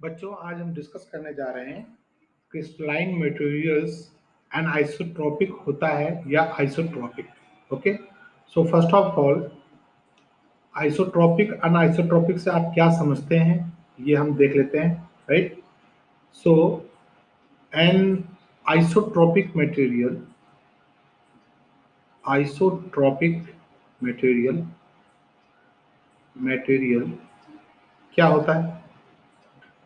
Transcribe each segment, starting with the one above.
बच्चों आज हम डिस्कस करने जा रहे हैं क्रिस्टलाइन मटेरियल्स एंड आइसोट्रोपिक होता है या isotropic. Okay, so first of all isotropic anisotropic से आप क्या समझते हैं ये हम देख लेते हैं। राइट, सो एन आइसोट्रोपिक मटेरियल मटेरियल क्या होता है।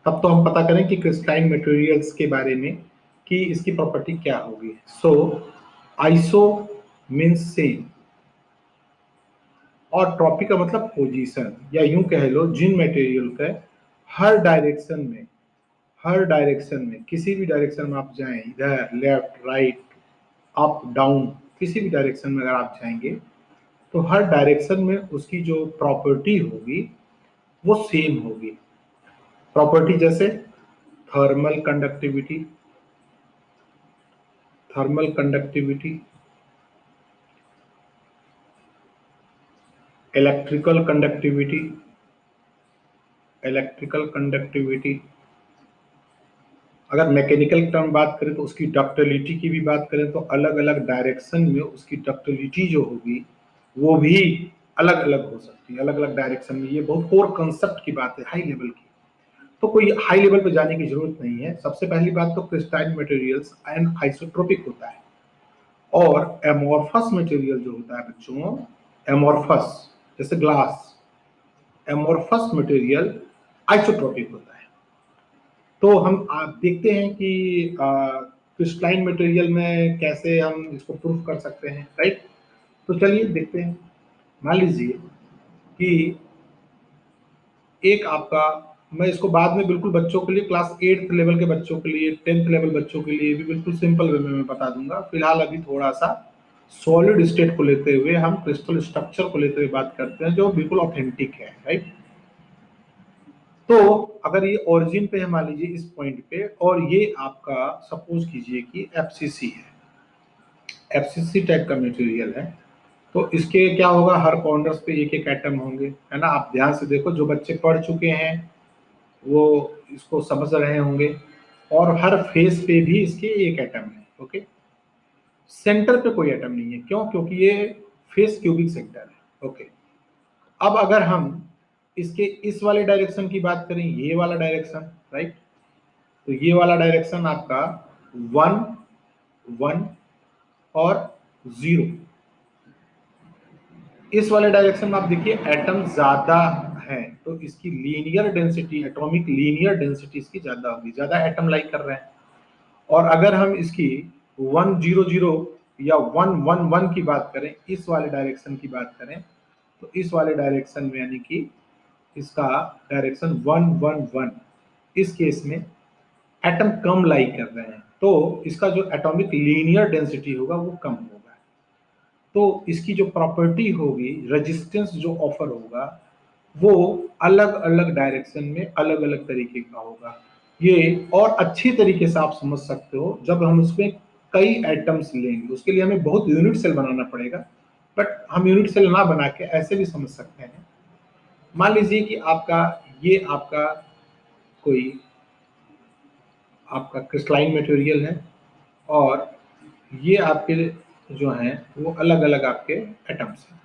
तब तो हम पता करें कि क्रिस्टलाइन मटेरियल्स के बारे में कि इसकी प्रॉपर्टी क्या होगी। सो आइसो मीन्स सेम और ट्रॉपिक का मतलब पोजीशन, या यूं कह लो जिन मटेरियल का हर डायरेक्शन में किसी भी डायरेक्शन में आप जाएं, इधर लेफ्ट राइट अप डाउन, किसी भी डायरेक्शन में अगर आप जाएंगे तो हर डायरेक्शन में उसकी जो प्रॉपर्टी होगी वो सेम होगी। प्रॉपर्टी जैसे थर्मल कंडक्टिविटी, इलेक्ट्रिकल कंडक्टिविटी, अगर मैकेनिकल टर्म बात करें तो उसकी डक्टिलिटी की भी बात करें तो अलग अलग डायरेक्शन में उसकी डक्टिलिटी जो होगी वो भी अलग अलग हो सकती है, अलग अलग डायरेक्शन में। ये बहुत कोर कंसेप्ट की बात है, हाई लेवल की, तो कोई हाई लेवल पे जाने की जरूरत नहीं है। सबसे पहली बात तो क्रिस्टलाइन मटेरियल्स एंड आइसोट्रोपिक होता है, और एमोर्फस मटेरियल जो होता है बच्चों, एमोर्फस जैसे ग्लास, एमोर्फस मटेरियल आइसोट्रोपिक होता है। तो हम आप देखते हैं कि क्रिस्टलाइन मटेरियल में कैसे हम इसको प्रूफ कर सकते हैं। राइट, तो चलिए देखते हैं। मान लीजिए कि एक आपका, मैं इसको बाद में बिल्कुल बच्चों के लिए, क्लास 8th लेवल के बच्चों के लिए, 10th लेवल बच्चों के लिए भी बिल्कुल सिंपल वे में मैं बता दूंगा। फिलहाल अभी थोड़ा सा सॉलिड स्टेट को लेते हुए, हम क्रिस्टल स्ट्रक्चर को लेते हुए बात करते हैं जो बिल्कुल ऑथेंटिक है। राइट, तो अगर ये ओरिजिन पे है, मान लीजिए इस पॉइंट पे, और ये आपका सपोज कीजिए कि एफसीसी है, एफसीसी टाइप का मटेरियल है, तो इसके क्या होगा, हर कॉर्नर्स पे एक एक एटम होंगे, है ना। आप ध्यान से देखो, जो बच्चे पढ़ चुके हैं वो इसको समझ रहे होंगे, और हर फेस पे भी इसके एक एटम है। ओके, सेंटर पे कोई एटम नहीं है, क्यों? क्योंकि ये फेस क्यूबिक सेंटर है। ओके, अब अगर हम इसके इस वाले डायरेक्शन की बात करें, ये वाला डायरेक्शन, राइट, तो ये वाला डायरेक्शन आपका 1 1 और 0, इस वाले डायरेक्शन में आप देखिए एटम ज्यादा है, तो इसकी linear density, atomic linear density इसकी ज्यादा होगी, ज्यादा एटम लाइक कर रहे हैं। और अगर हम इसकी 100 या 111 की बात करें, इस वाले डायरेक्शन की बात करें, तो इस वाले डायरेक्शन में यानी कि इसका डायरेक्शन 111, इस केस में एटम कम लाइक कर रहे हैं, तो इसका जो एटॉमिक लीनियर डेंसिटी होगा वो कम होगा। तो इसकी जो प्रॉपर्टी होगी, रेजिस्टेंस जो ऑफर होगा वो अलग अलग डायरेक्शन में अलग अलग तरीके का होगा। ये और अच्छी तरीके से आप समझ सकते हो जब हम उसमें कई एटम्स लेंगे। उसके लिए हमें बहुत यूनिट सेल बनाना पड़ेगा, बट हम यूनिट सेल ना बना के ऐसे भी समझ सकते हैं। मान लीजिए कि आपका ये आपका कोई आपका क्रिस्टलाइन मटेरियल है, और ये आपके जो हैं वो अलग अलग आपके एटम्स हैं।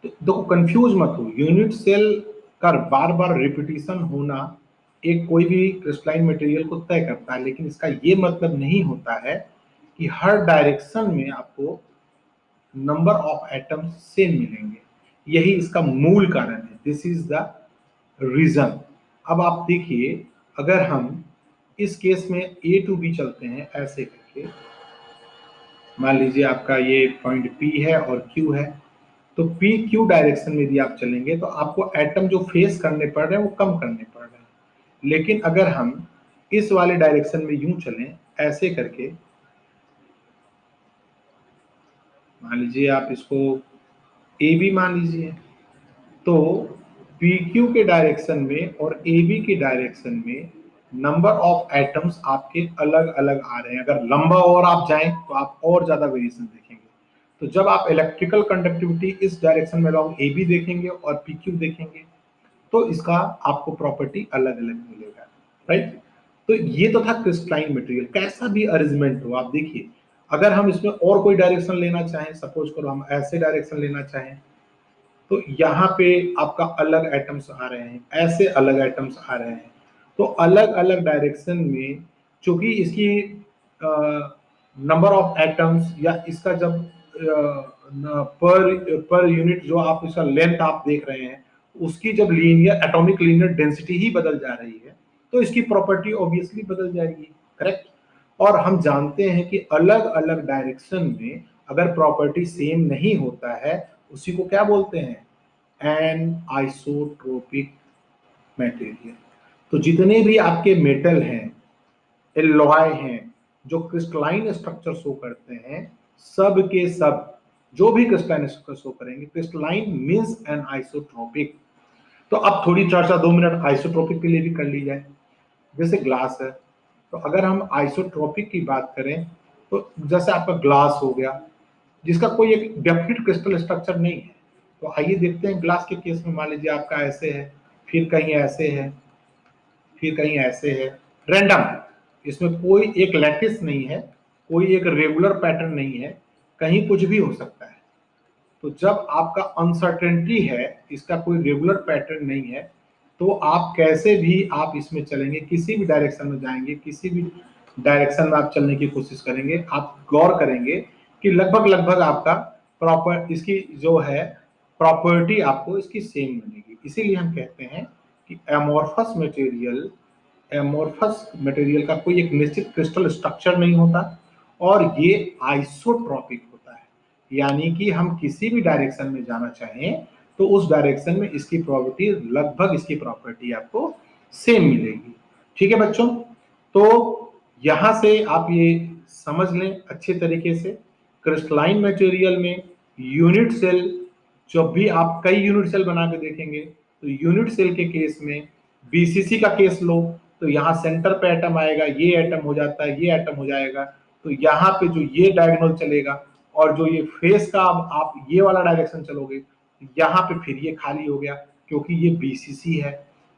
तो देखो, कंफ्यूज मत हो, यूनिट सेल का बार बार रिपीटिशन होना एक कोई भी क्रिस्टलाइन मटेरियल को तय करता है, लेकिन इसका ये मतलब नहीं होता है कि हर डायरेक्शन में आपको नंबर ऑफ एटम्स सेम मिलेंगे। यही इसका मूल कारण है, दिस इज द रीजन। अब आप देखिए, अगर हम इस केस में ए टू बी चलते हैं ऐसे करके, मान लीजिए आपका ये पॉइंट पी है और क्यू है, तो पी क्यू डायरेक्शन में यदि आप चलेंगे तो आपको एटम जो फेस करने पड़ रहे हैं वो कम करने पड़ रहे हैं। लेकिन अगर हम इस वाले डायरेक्शन में यूं चलें ऐसे करके, मान लीजिए आप इसको ए बी मान लीजिए, तो पी क्यू के डायरेक्शन में और ए बी के डायरेक्शन में नंबर ऑफ एटम्स आपके अलग अलग आ रहे हैं। अगर लंबा और आप जाएं तो आप और ज्यादा वेरिएशन देखेंगे। तो जब आप इलेक्ट्रिकल कंडक्टिविटी इस डायरेक्शन में लॉन्ग ए बी देखेंगे और पी क्यू देखेंगे, तो इसका आपको प्रॉपर्टी अलग अलग मिलेगा, राइट। तो ये तो था क्रिस्टलाइन मटेरियल। कैसा भी अरेंजमेंट हो, आप देखिए, अगर हम इसमें और कोई डायरेक्शन लेना चाहें, सपोज करो हम ऐसे डायरेक्शन लेना चाहें, तो यहाँ पे आपका अलग एटम्स आ रहे हैं, ऐसे अलग एटम्स आ रहे हैं। तो अलग अलग डायरेक्शन में, चूंकि इसकी नंबर ऑफ एटम्स या इसका जब पर यूनिट जो आप इसका लेंथ आप देख रहे हैं, उसकी जब लीनियर एटॉमिक लीनियर डेंसिटी ही बदल जा रही है, तो इसकी प्रॉपर्टी ऑब्वियसली बदल जाएगी, करेक्ट। और हम जानते हैं कि अलग अलग डायरेक्शन में अगर प्रॉपर्टी सेम नहीं होता है, उसी को क्या बोलते हैं, एन आइसोट्रोपिक मटेरियल। तो जितने भी आपके मेटल हैं, एलॉय हैं, जो क्रिस्टलाइन स्ट्रक्चर शो करते हैं, सब के सब जो भी क्रिस्टलाइन स्ट्रक्चर शो करेंगे, क्रिस्टलाइन मींस एन आइसोट्रोपिक। तो अब थोड़ी चर्चा 2 मिनट आइसोट्रोपिक के लिए भी कर ली जाए। जैसे ग्लास है, तो अगर हम आइसोट्रोपिक की बात करें, तो जैसे आपका ग्लास हो गया, जिसका कोई एक डेफिनेट क्रिस्टल स्ट्रक्चर नहीं है। तो आइए देखते हैं ग्लास के केस में, मान लीजिए आपका ऐसे है, फिर कहीं ऐसे है, फिर कहीं ऐसे है, रैंडम, इसमें कोई एक लैटिस नहीं है, कोई एक रेगुलर पैटर्न नहीं है, कहीं कुछ भी हो सकता है। तो जब आपका अनसर्टेनिटी है, इसका कोई रेगुलर पैटर्न नहीं है, तो आप कैसे भी आप इसमें चलेंगे, किसी भी डायरेक्शन में जाएंगे, किसी भी डायरेक्शन में आप चलने की कोशिश करेंगे, आप गौर करेंगे कि लगभग लगभग आपका प्रॉपर इसकी जो है प्रॉपर्टी आपको इसकी सेम मिलेगी। इसीलिए हम कहते हैं कि एमोर्फस मटेरियल का कोई एक निश्चित क्रिस्टल स्ट्रक्चर नहीं होता, और ये आइसोट्रॉपिक होता है। यानी कि हम किसी भी डायरेक्शन में जाना चाहें, तो उस डायरेक्शन में इसकी प्रॉपर्टी लगभग इसकी प्रॉपर्टी आपको सेम मिलेगी। ठीक है बच्चों, तो यहां से आप ये समझ लें अच्छे तरीके से, क्रिस्टलाइन मटेरियल में यूनिट सेल, जब भी आप कई यूनिट सेल बना के देखेंगे, तो यूनिट सेल के केस में बीसीसी का केस लो, तो यहाँ सेंटर पे एटम आएगा, ये एटम हो जाता है, ये एटम हो जाएगा, तो यहाँ पे जो ये डायगोनल चलेगा, और जो ये फेस का आप ये वाला डायरेक्शन चलोगे, यहाँ पे फिर ये खाली हो गया, क्योंकि ये बीसीसी है।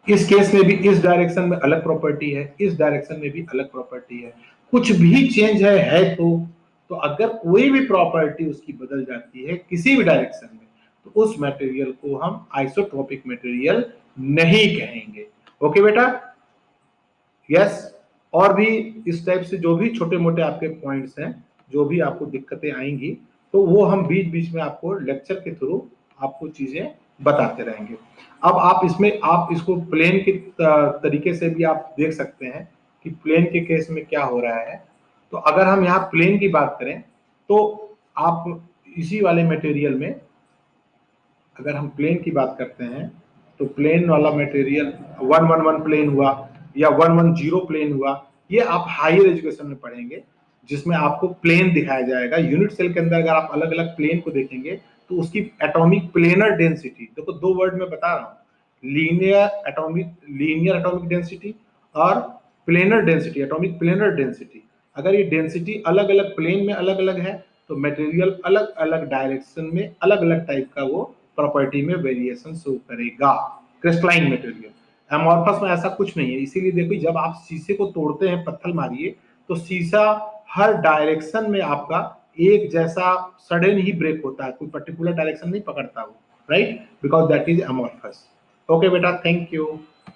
इस केस में भी इस डायरेक्शन में अलग प्रॉपर्टी है, इस डायरेक्शन में भी अलग प्रॉपर्टी है। कुछ भी चेंज है तो अगर कोई भी प्रॉपर्टी उसकी बदल जाती है किसी भी डायरेक्शन में, तो उस मटेरियल को हम आइसोट्रोपिक मटेरियल नहीं कहेंगे। ओके बेटा, यस। और भी इस टाइप से जो भी छोटे मोटे आपके पॉइंट्स हैं, जो भी आपको दिक्कतें आएंगी, तो वो हम बीच बीच में आपको लेक्चर के थ्रू आपको चीजें बताते रहेंगे। अब आप इसमें आप इसको प्लेन के तरीके से भी आप देख सकते हैं कि प्लेन के केस में क्या हो रहा है। तो अगर हम यहाँ प्लेन की बात करें, तो आप इसी वाले मटेरियल में अगर हम प्लेन की बात करते हैं, तो प्लेन वाला मटेरियल 111 प्लेन हुआ या 110 प्लेन हुआ, ये आप हायर एजुकेशन में पढ़ेंगे, जिसमें आपको प्लेन दिखाया जाएगा। यूनिट सेल के अंदर अगर आप अलग अलग प्लेन को देखेंगे, तो उसकी एटॉमिक प्लेनर डेंसिटी, देखो 2 वर्ड में बता रहा हूँ, लीनियर एटॉमिक डेंसिटी और planar density, atomic planar density. अगर ये डेंसिटी अलग अलग प्लेन में अलग अलग है, तो मटेरियल अलग अलग डायरेक्शन में अलग अलग टाइप का वो प्रॉपर्टी में वेरिएशन शो करेगा। क्रिस्टलाइन मटेरियल एमॉर्फस में ऐसा कुछ नहीं है। इसीलिए देखो, जब आप शीशे को तोड़ते हैं, पत्थर मारिए, तो शीशा हर डायरेक्शन में आपका एक जैसा सडन ही ब्रेक होता है, कोई पर्टिकुलर डायरेक्शन नहीं पकड़ता वो, right, because that is amorphous. Okay बेटा, थैंक यू।